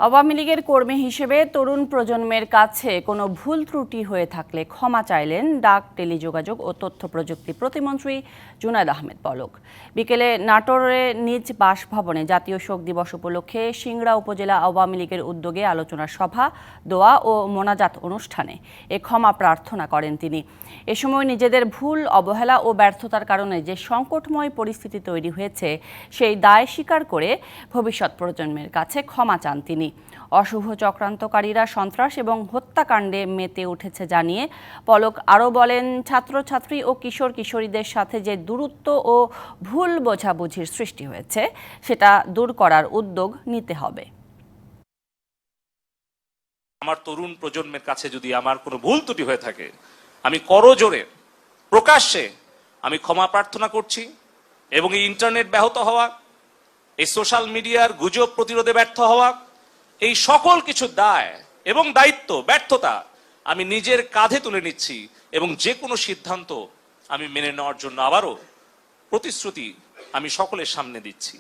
আওয়ামী লীগের কর্মী হিসেবে তরুণ প্রজন্মের কাছে কোনো ভুল ত্রুটি হয়ে থাকলে ক্ষমা চাইলেন ডাক, টেলিযোগাযোগ ও তথ্য প্রযুক্তি প্রতিমন্ত্রী জুনায়েদ আহমেদ পলক। বিকেলে নাটোরে নিজ বাসভবনে জাতীয় শোক দিবস উপলক্ষে সিংড়া উপজেলা আওয়ামী লীগের উদ্যোগে আলোচনা সভা, দোয়া ও মোনাজাত অনুষ্ঠানে এ ক্ষমা প্রার্থনা করেন তিনি। এ সময় নিজেদের ভুল, অবহেলা ও ব্যর্থতার কারণে যে সংকটময় পরিস্থিতি তৈরি হয়েছে সেই দায় স্বীকার করে ভবিষ্যৎ প্রজন্মের কাছে ক্ষমা চান তিনি। অশুভ চক্রান্তকারীরা সন্ত্রাস এবং হত্যাকাণ্ডে মেতে উঠেছে জানিয়ে পলক আরও বলেন, ছাত্রছাত্রী ও কিশোর কিশোরীদের সাথে যে দূরত্ব ও ভুল বোঝাবুঝির সৃষ্টি হয়েছে সেটা দূর করার উদ্যোগ নিতে হবে। আমার তরুণ প্রজন্মের কাছে যদি আমার কোনো ভুল ত্রুটি হয়ে থাকে, আমি করজোরে প্রকাশ্যে আমি ক্ষমা প্রার্থনা করছি। এবং এই ইন্টারনেট ব্যাহত হওয়া, এই সোশ্যাল মিডিয়ার গুজব প্রতিরোধে ব্যর্থ হওয়া, এই সকল কিছু দায় এবং দায়িত্ব, ব্যর্থতা আমি নিজের কাঁধে তুলে নিচ্ছি এবং যে কোনো সিদ্ধান্ত আমি মেনে নেওয়ার জন্য আবারও প্রতিশ্রুতি আমি সকলের সামনে দিচ্ছি।